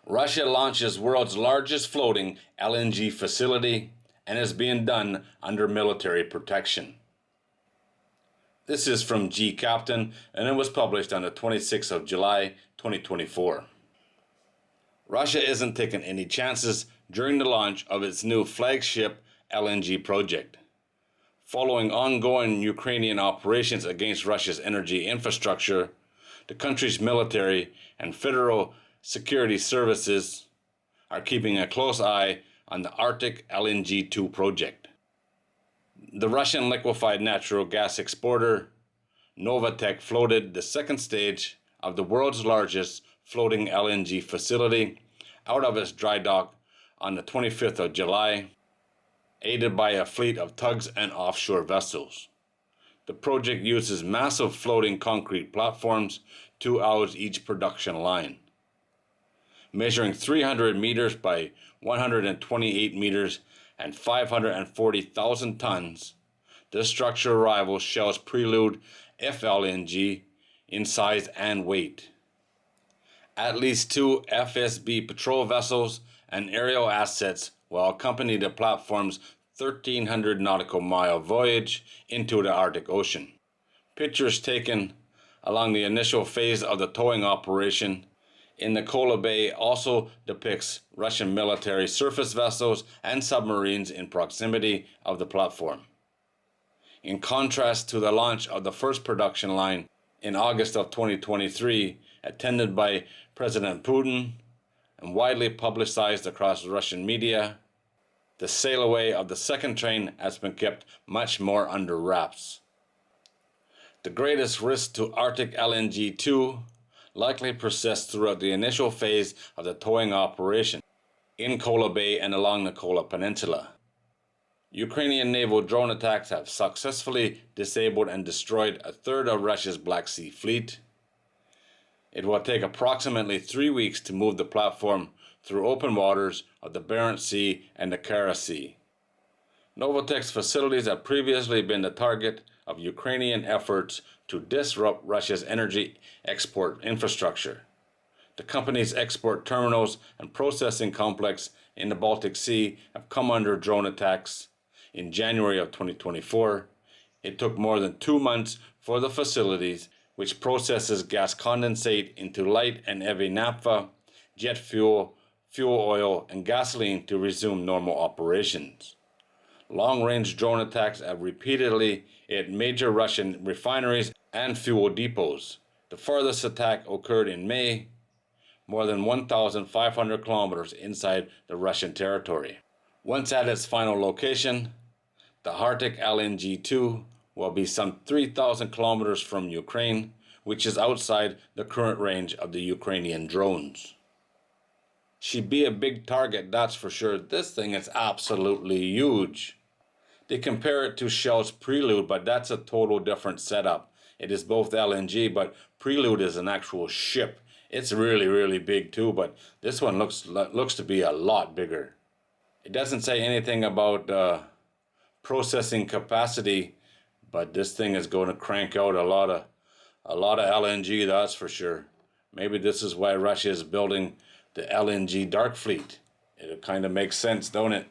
Russia launches world's largest floating LNG facility and is being done under military protection. This is from G Captain, and it was published on the 26th of July 2024. Russia isn't taking any chances during the launch of its new flagship LNG project. Following ongoing Ukrainian operations against Russia's energy infrastructure, the country's military and federal security services are keeping a close eye on the Arctic LNG 2 project. The Russian liquefied natural gas exporter Novatek floated the second stage of the world's largest floating LNG facility out of its dry dock on the 25th of July, aided by a fleet of tugs and offshore vessels. The project uses massive floating concrete platforms to house each production line. Measuring 300 meters by 128 meters and 540,000 tons, this structure rivals Shell's Prelude FLNG in size and weight. At least 2 FSB patrol vessels and aerial assets will accompany the platform's 1,300 nautical mile voyage into the Arctic Ocean. Pictures taken along the initial phase of the towing operation in the Kola Bay also depicts Russian military surface vessels and submarines in proximity of the platform. In contrast to the launch of the first production line in August of 2023, attended by President Putin and widely publicized across Russian media, the sail away of the second train has been kept much more under wraps. The greatest risk to Arctic LNG 2 likely persists throughout the initial phase of the towing operation in Kola Bay and along the Kola Peninsula. Ukrainian naval drone attacks have successfully disabled and destroyed a third of Russia's Black Sea fleet. It will take approximately 3 weeks to move the platform through open waters of the Barents Sea and the Kara Sea. Novatek's facilities have previously been the target of Ukrainian efforts to disrupt Russia's energy export infrastructure. The company's export terminals and processing complex in the Baltic Sea have come under drone attacks. In January of 2024, it took more than 2 months for the facilities, which processes gas condensate into light and heavy naphtha, jet fuel, fuel oil, and gasoline to resume normal operations. Long-range drone attacks have repeatedly hit major Russian refineries and fuel depots. The farthest attack occurred in May, more than 1,500 kilometers inside the Russian territory. Once at its final location, the Arctic LNG 2 will be some 3,000 kilometers from Ukraine, which is outside the current range of the Ukrainian drones. She'd be a big target, that's for sure. This thing is absolutely huge. They compare it to Shell's Prelude, but that's a total different setup. It is both LNG, but Prelude is an actual ship. It's really, really big too, but this one looks to be a lot bigger. It doesn't say anything about processing capacity, but this thing is going to crank out a lot of LNG, that's for sure. Maybe this is why Russia is building the LNG dark fleet. It kind of makes sense, don't it?